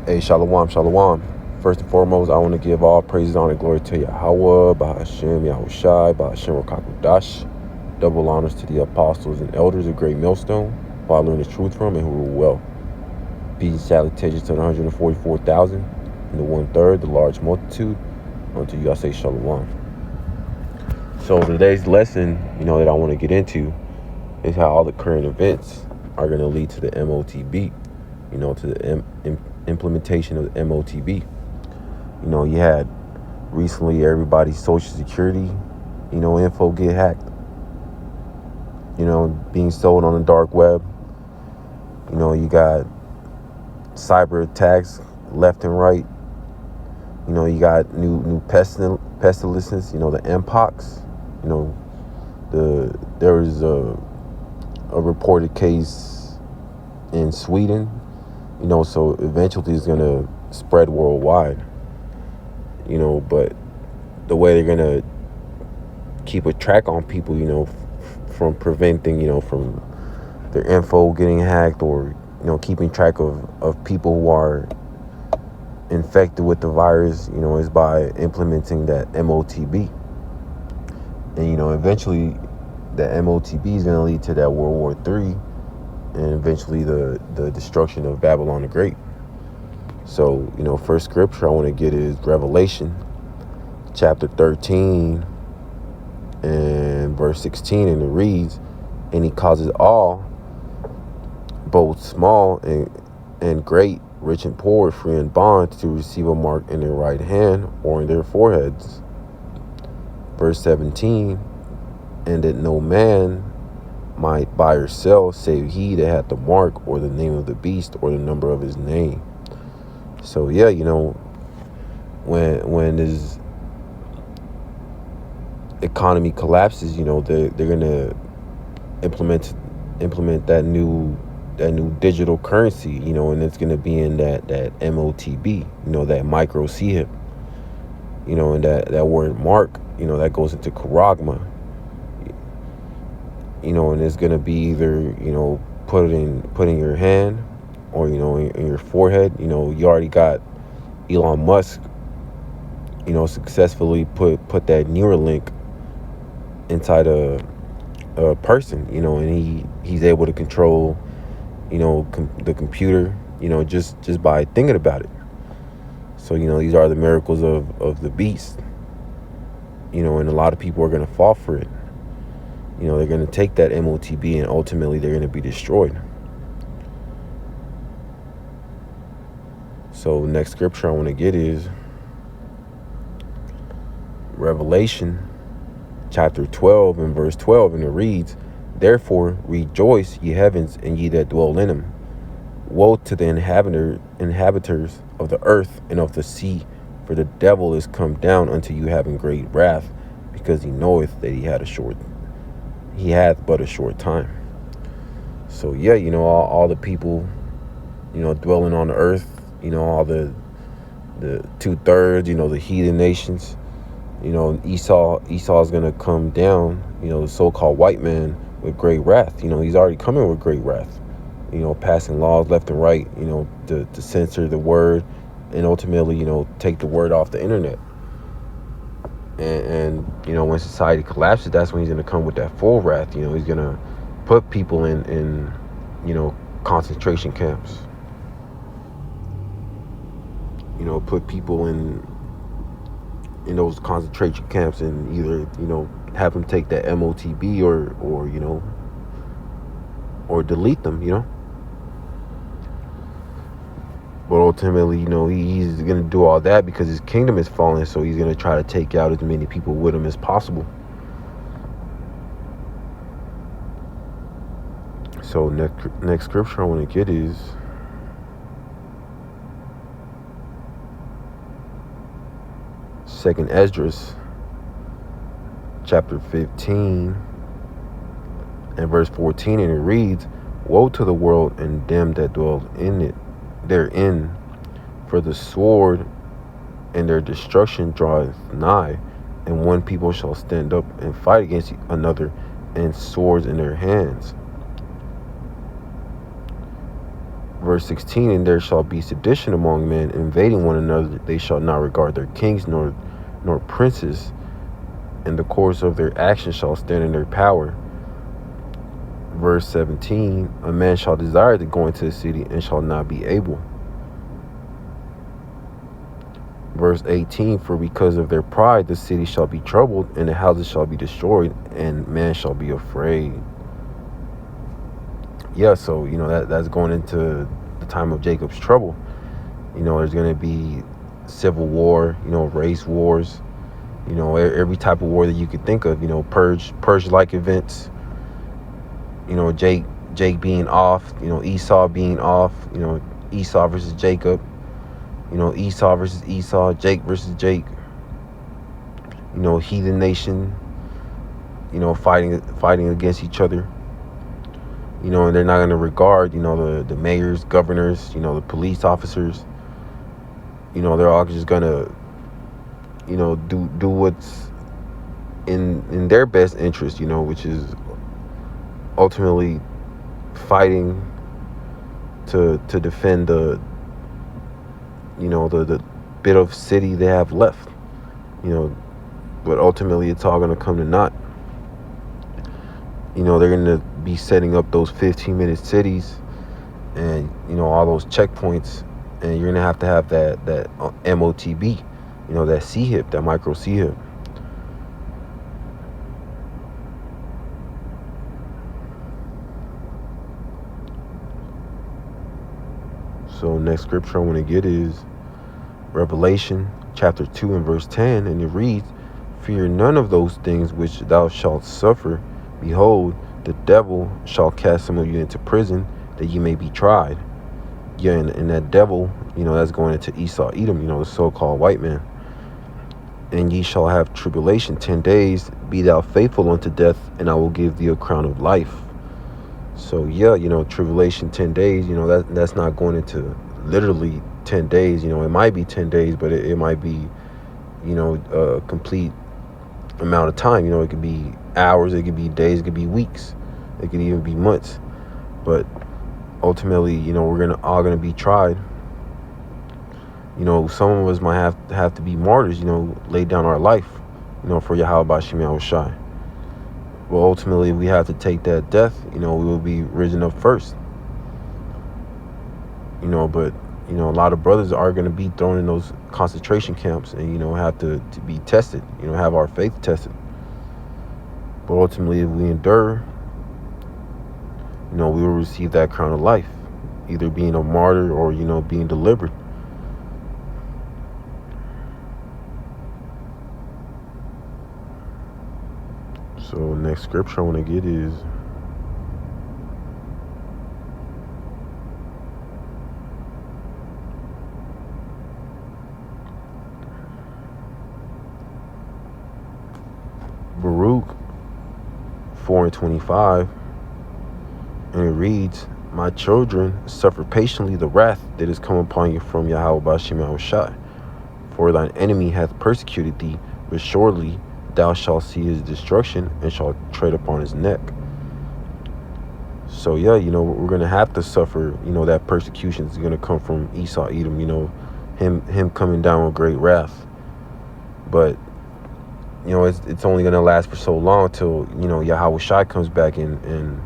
Hey, Shalom, Shalom. First and foremost, I want to give all praises, honor, and glory to Yahweh, Bahashem, Yahushai, Bahashem, Rakakudash. Double honors to the apostles and elders of Great Millstone, who I learned the truth from and who rule well. Peace and salutations to the 144,000 and the 1/3, the large multitude. Unto you I say Shalom. So today's lesson, that I want to get into is how all the current events are going to lead to the MOTB, to the implementation of the MOTB. You had recently everybody's social security, info get hacked, being sold on the dark web. You got cyber attacks left and right. You got new pestilences, the mpox. There was a reported case in Sweden, so eventually it's going to spread worldwide, but the way they're going to keep a track on people, from preventing, from their info getting hacked or, keeping track of people who are infected with the virus, is by implementing that MOTB. And, eventually that MOTB is going to lead to that World War III and eventually the destruction of Babylon the Great. So, first scripture I want to get is Revelation chapter 13 and verse 16, and it reads, "And he causes all, both small and great, rich and poor, free and bond, to receive a mark in their right hand or in their foreheads." Verse 17, "And that no man might buy or sell, save he that hath the mark, or the name of the beast, or the number of his name." So yeah, when this economy collapses, they're gonna implement that new digital currency, and it's gonna be in that MOTB, that micro chip, and that word mark, that goes into charagma, and it's gonna be either put in your hand or in your forehead. You already got Elon Musk, successfully put that Neuralink inside a person, and he's able to control, the computer, just by thinking about it. So, these are the miracles of the beast, and a lot of people are going to fall for it. They're going to take that MOTB and ultimately they're going to be destroyed. So next scripture I want to get is Revelation chapter 12 and verse 12, and it reads, "Therefore rejoice, ye heavens, and ye that dwell in them. Woe to the inhabitants of the earth and of the sea, for the devil is come down unto you having great wrath, because he knoweth that he hath but a short time." So yeah, all the people, dwelling on the earth, all the 2/3, the heathen nations, Esau is going to come down, the so-called white man, with great wrath. He's already coming with great wrath, passing laws left and right, to censor the word and ultimately, take the word off the internet. And when society collapses, that's when he's going to come with that full wrath. He's going to put people in concentration camps. Put people in those concentration camps and either, have them take that MOTB or delete them, But ultimately, he's going to do all that because his kingdom is falling, so he's going to try to take out as many people with him as possible. So next scripture I want to get is Second Esdras chapter 15 and verse 14, and it reads, "Woe to the world and them that dwell in it therein, for the sword and their destruction draweth nigh, and one people shall stand up and fight against another, and swords in their hands." Verse 16, and there shall be sedition among men, invading one another. They shall not regard their kings nor princes, and the course of their actions shall stand in their power. Verse 17, a man shall desire to go into the city and shall not be able. Verse 18, for because of their pride the city shall be troubled, and the houses shall be destroyed, and man shall be afraid. Yeah, so that's going into the time of Jacob's trouble. There's going to be civil war, race wars, every type of war that you could think of, purge-like events. Jake being off, Esau being off, Esau versus Jacob, Esau versus Esau, Jake versus Jake, heathen nation, fighting against each other, and they're not going to regard, the mayors, governors, the police officers, they're all just going to, do what's in their best interest, which is ultimately fighting to defend the bit of city they have left, but ultimately it's all going to come to naught. They're going to be setting up those 15-minute cities and all those checkpoints, and you're going to have that motb, that C-hip, that micro C-hip. So next scripture I want to get is Revelation chapter 2 and verse 10, and it reads, fear none of those things which thou shalt suffer. Behold, the devil shall cast some of you into prison, that ye may be tried. Yeah, and that devil, that's going into Esau, Edom, the so-called white man. And ye shall have tribulation 10 days. Be thou faithful unto death, and I will give thee a crown of life. So yeah, tribulation 10 days, that's not going into literally 10 days. It might be 10 days, but it might be, a complete amount of time. It could be hours, it could be days, it could be weeks, it could even be months. But ultimately, we're all gonna be tried. Some of us might have to be martyrs, lay down our life, for Yahweh Shem Shai. Well, ultimately, we have to take that death. We will be risen up first. But a lot of brothers are going to be thrown in those concentration camps, and have to be tested. Have our faith tested. But ultimately, if we endure, we will receive that crown of life, either being a martyr or being delivered. So next scripture I want to get is Baruch 4:25, and it reads, my children, suffer patiently the wrath that is come upon you from Yahweh Shem Shai. For thine enemy hath persecuted thee, but surely thou shalt see his destruction and shalt tread upon his neck. So yeah, we're gonna have to suffer. That persecution is gonna come from Esau, Edom. Him coming down with great wrath. But it's only gonna last for so long till Yahweh Shai comes back and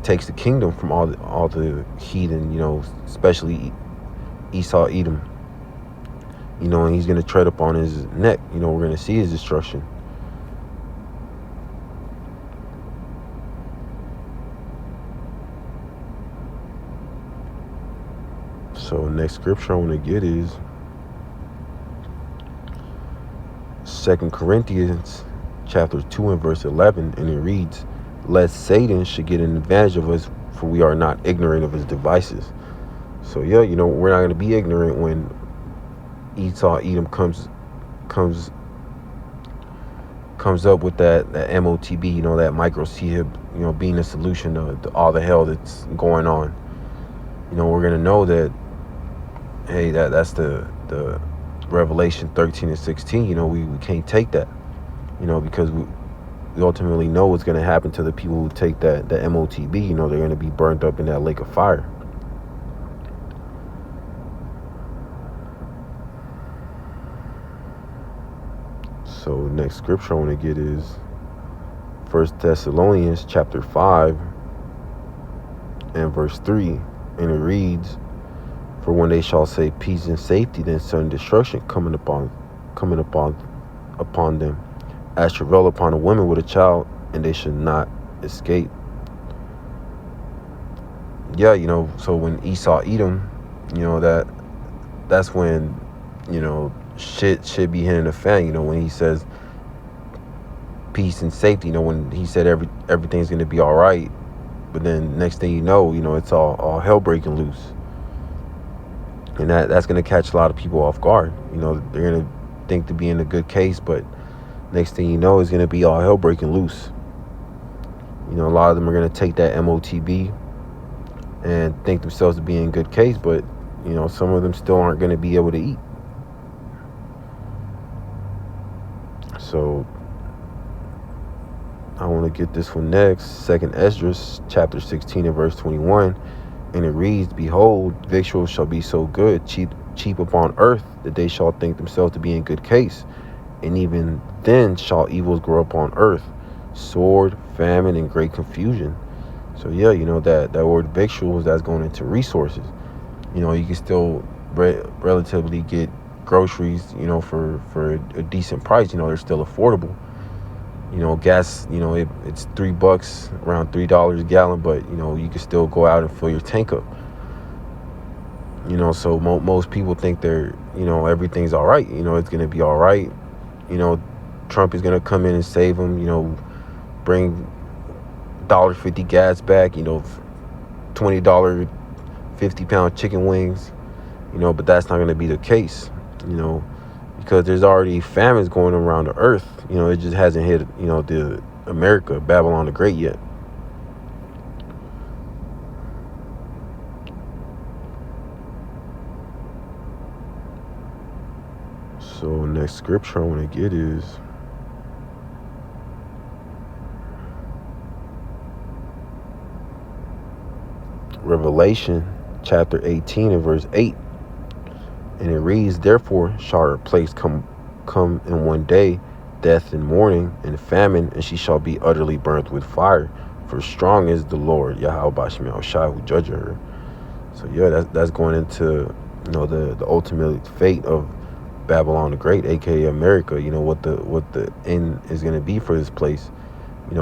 takes the kingdom from all the heathen. Especially Esau, Edom. And he's going to tread upon his neck. We're going to see his destruction. So next scripture I want to get is 2 Corinthians chapter 2 and verse 11. And it reads, lest Satan should get an advantage of us, for we are not ignorant of his devices. So yeah, we're not going to be ignorant when Esau, Edom comes up with that motb, that micro C-hip, being a solution to all the hell that's going on. We're gonna know that, hey, that's the Revelation 13 and 16. We can't take that, because we ultimately know what's going to happen to the people who take that motb. They're going to be burned up in that lake of fire. So next scripture I want to get is 1 Thessalonians chapter 5 and verse 3, and it reads, "For when they shall say peace and safety, then sudden destruction coming upon them, as travail upon a woman with a child, and they should not escape." Yeah, so when Esau Edom, that's when, shit should be hitting the fan. When he says peace and safety, when he said everything's going to be all right, but then next thing you know, it's all hell breaking loose. And that's going to catch a lot of people off guard. They're going to think to be in a good case, but next thing you know, it's going to be all hell breaking loose. A lot of them are going to take that motb and think themselves to be in good case, but some of them still aren't going to be able to eat. So I want to get this one next. 2 Esdras chapter 16 and verse 21, and it reads, "Behold, victuals shall be so good, cheap upon earth, that they shall think themselves to be in good case, and even then shall evils grow upon earth, sword, famine, and great confusion." So yeah, that word victuals, that's going into resources. You can still relatively get groceries, for a decent price. They're still affordable. Gas, it's $3, around $3 a gallon, but you can still go out and fill your tank up. So most people think they're, everything's all right. It's going to be all right. Trump is going to come in and save them, bring $1.50 gas back, $20 50-pound chicken wings, but that's not going to be the case, because there's already famines going around the earth. It just hasn't hit, the America, Babylon the Great yet. So next scripture I want to get is Revelation chapter 18 and verse 8, and it reads, "Therefore shall her place come in one day, death and mourning and famine, and she shall be utterly burnt with fire, for strong is the Lord Yahweh Bashmi Shai who judged her." So yeah, that's going into the ultimate fate of Babylon the Great, aka America. What the end is going to be for this place.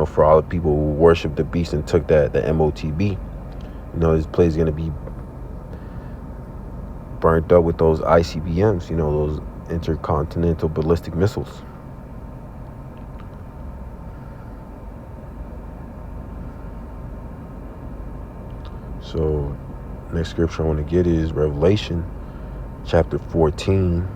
For all the people who worship the beast and took the motb. This place is going to be burnt up with those ICBMs, those intercontinental ballistic missiles. So next scripture I want to get is Revelation chapter 14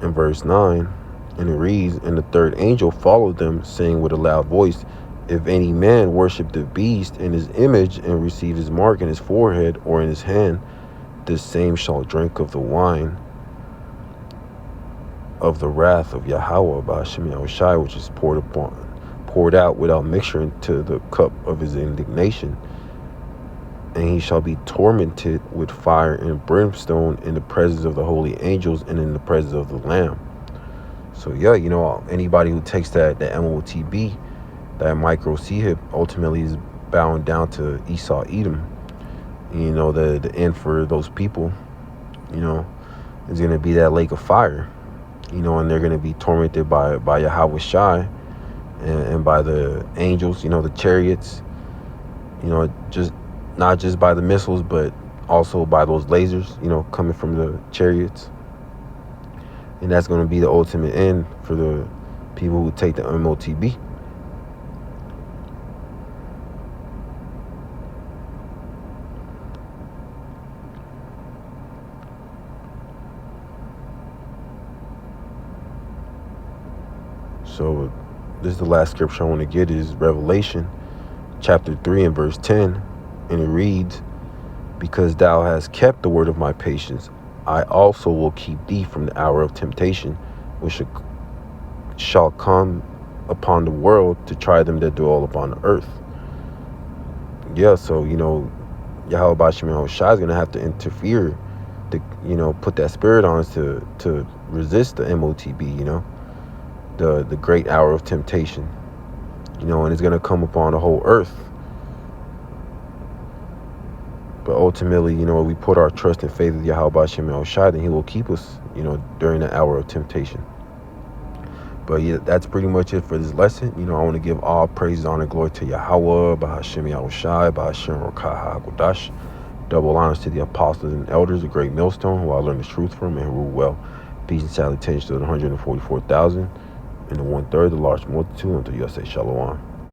and verse 9. And it reads, "And the third angel followed them, saying with a loud voice, If any man worship the beast in his image and receive his mark in his forehead or in his hand, this same shall drink of the wine of the wrath of Yahweh by Shemi Shai, which is poured out without mixture into the cup of his indignation. And he shall be tormented with fire and brimstone in the presence of the holy angels and in the presence of the Lamb." So yeah, anybody who takes that motb, that micro C-hip, ultimately is bound down to Esau Edom. The end for those people, is going to be that lake of fire, and they're going to be tormented by Yahweh Shai and by the angels, the chariots, just not just by the missiles, but also by those lasers, coming from the chariots. And that's going to be the ultimate end for the people who take the motb. So this is the last scripture I want to get is Revelation chapter 3 and verse 10. And it reads, "Because thou hast kept the word of my patience, I also will keep thee from the hour of temptation, which shall come upon the world to try them that dwell upon the earth. Yeah, so, Yahweh Bashim Shai is going to have to interfere to, put that spirit on us to resist the motb, the great hour of temptation, and it's going to come upon the whole earth. But ultimately, we put our trust and faith in Yahweh Bashim El Shai, then he will keep us, during the hour of temptation. But yeah, that's pretty much it for this lesson. I want to give all praise, honor, and glory to Yahweh, Bahashim Yahweh Shai, Bahashim Rokah HaKodash. Double honors to the apostles and elders, a great millstone, who I learned the truth from and rule well. Peace and salutations to the 144,000 and the 1/3, the large multitude, until you say Shalom.